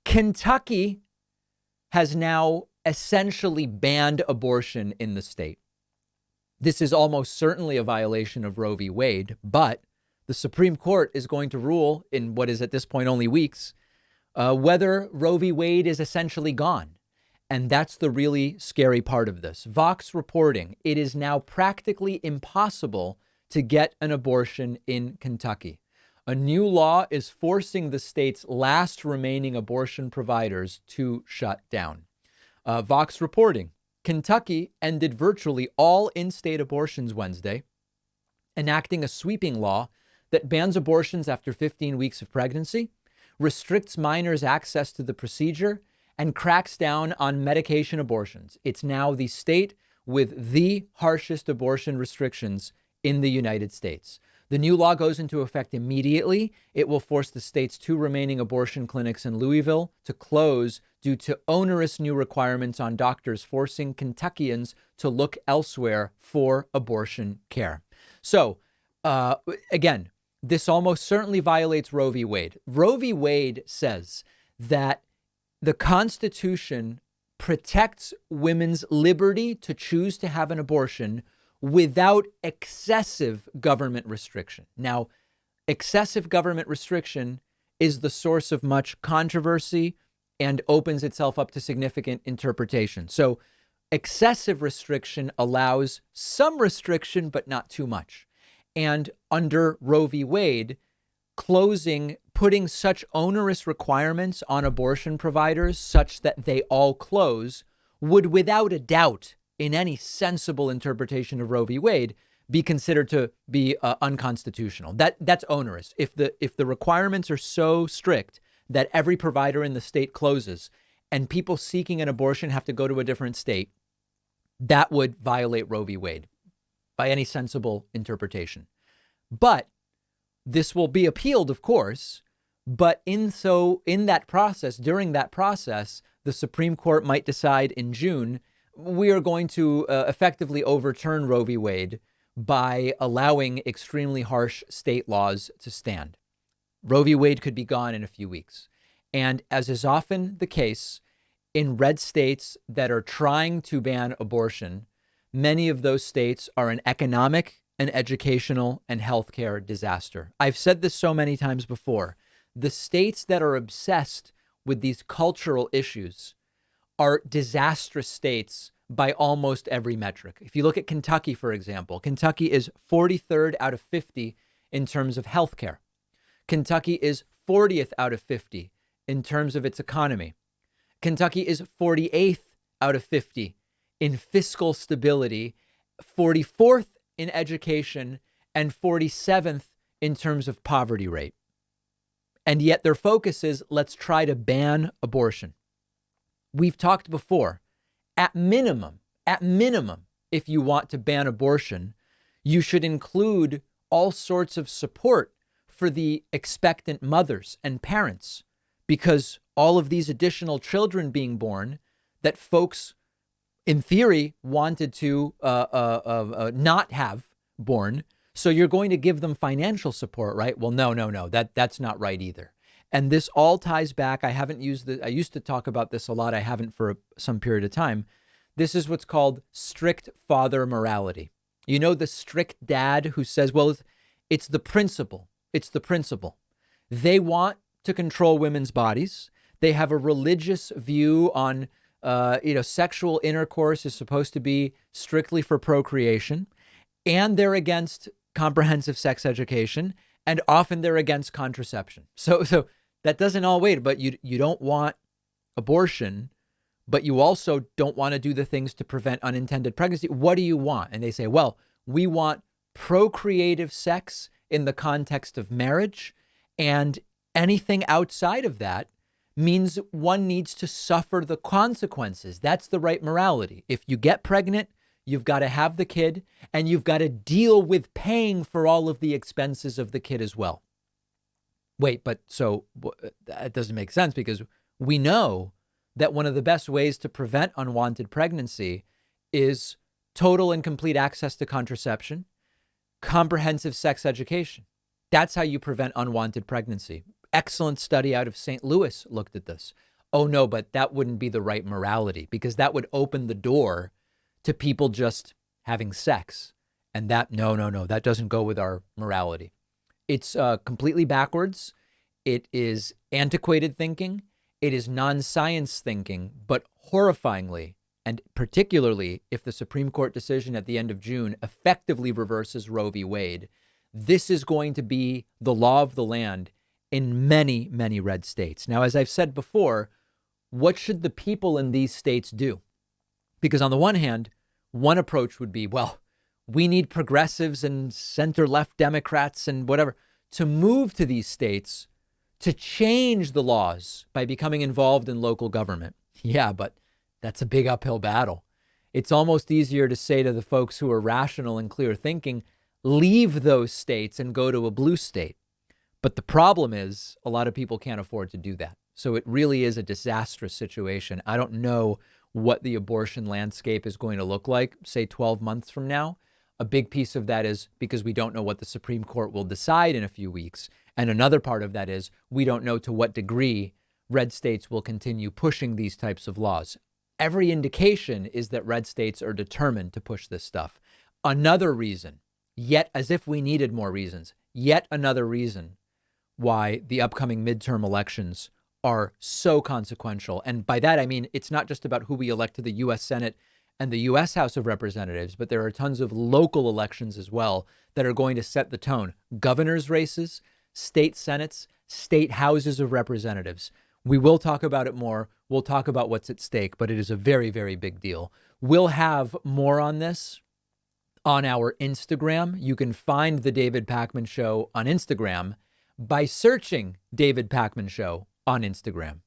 Kentucky has now essentially banned abortion in the state. This is almost certainly a violation of Roe v. Wade, but the Supreme Court is going to rule in what is at this point only weeks whether Roe v. Wade is essentially gone. And that's the really scary part of this. Vox reporting, it is now practically impossible to get an abortion in Kentucky. A new law is forcing the state's last remaining abortion providers to shut down. Vox reporting, Kentucky ended virtually all in-state abortions Wednesday, enacting a sweeping law that bans abortions after 15 weeks of pregnancy, restricts minors' access to the procedure, and cracks down on medication abortions. It's now the state with the harshest abortion restrictions in the United States. The new law goes into effect immediately. It will force the state's 2 remaining abortion clinics in Louisville to close due to onerous new requirements on doctors, forcing Kentuckians to look elsewhere for abortion care. So, again, this almost certainly violates Roe v. Wade. Roe v. Wade says that the Constitution protects women's liberty to choose to have an abortion without excessive government restriction. Now, excessive government restriction is the source of much controversy and opens itself up to significant interpretation. So excessive restriction allows some restriction, but not too much. And under Roe v. Wade, putting such onerous requirements on abortion providers such that they all close would, without a doubt, in any sensible interpretation of Roe v. Wade, be considered to be unconstitutional. That's onerous. If the requirements are so strict that every provider in the state closes and people seeking an abortion have to go to a different state, that would violate Roe v. Wade by any sensible interpretation. But this will be appealed, of course. But during that process, the Supreme Court might decide in June, we are going to effectively overturn Roe v. Wade by allowing extremely harsh state laws to stand. Roe v. Wade could be gone in a few weeks. And as is often the case in red states that are trying to ban abortion, many of those states are an economic, an educational, and healthcare disaster. I've said this so many times before. The states that are obsessed with these cultural issues are disastrous states by almost every metric. If you look at Kentucky, for example, Kentucky is 43rd out of 50 in terms of healthcare. Kentucky is 40th out of 50 in terms of its economy. Kentucky is 48th out of 50 in fiscal stability, 44th in education, and 47th in terms of poverty rate. And yet their focus is, let's try to ban abortion. We've talked before, at minimum, if you want to ban abortion, you should include all sorts of support for the expectant mothers and parents, because all of these additional children being born that folks in theory wanted to not have born. So you're going to give them financial support, right? Well, no, that's not right either. And this all ties back. I used to talk about this a lot. I haven't for some period of time. This is what's called strict father morality. You know, the strict dad who says, well, it's the principle. It's the principle. They want to control women's bodies. They have a religious view on, sexual intercourse is supposed to be strictly for procreation. And they're against comprehensive sex education, and often they're against contraception. So that doesn't all wait, but you don't want abortion, but you also don't want to do the things to prevent unintended pregnancy. What do you want? And they say, well, we want procreative sex in the context of marriage, and anything outside of that means one needs to suffer the consequences. That's the right morality. If you get pregnant, you've got to have the kid, and you've got to deal with paying for all of the expenses of the kid as well. Wait, but so that doesn't make sense, because we know that one of the best ways to prevent unwanted pregnancy is total and complete access to contraception, comprehensive sex education. That's how you prevent unwanted pregnancy. Excellent study out of St. Louis looked at this. oh no, but that wouldn't be the right morality, because that would open the door to people just having sex. And that, no, that doesn't go with our morality. It's completely backwards. It is antiquated thinking. It is non-science thinking, but horrifyingly, and particularly if the Supreme Court decision at the end of June effectively reverses Roe v. Wade, this is going to be the law of the land in many, many red states. Now, as I've said before, what should the people in these states do? Because on the one hand, one approach would be, well, we need progressives and center-left Democrats and whatever to move to these states to change the laws by becoming involved in local government. Yeah, but that's a big uphill battle. It's almost easier to say to the folks who are rational and clear thinking, leave those states and go to a blue state. But the problem is a lot of people can't afford to do that. So it really is a disastrous situation. I don't know what the abortion landscape is going to look like, say 12 months from now. A big piece of that is because we don't know what the Supreme Court will decide in a few weeks. And another part of that is we don't know to what degree red states will continue pushing these types of laws. Every indication is that red states are determined to push this stuff. Another reason, yet as if we needed more reasons, yet another reason why the upcoming midterm elections are so consequential. And by that, I mean, it's not just about who we elect to the U.S. Senate and the U.S. House of Representatives, but there are tons of local elections as well that are going to set the tone. Governor's races, state senates, state houses of representatives. We will talk about it more. We'll talk about what's at stake, but it is a very, very big deal. We'll have more on this on our Instagram. You can find The David Pakman Show on Instagram by searching David Pakman Show on Instagram.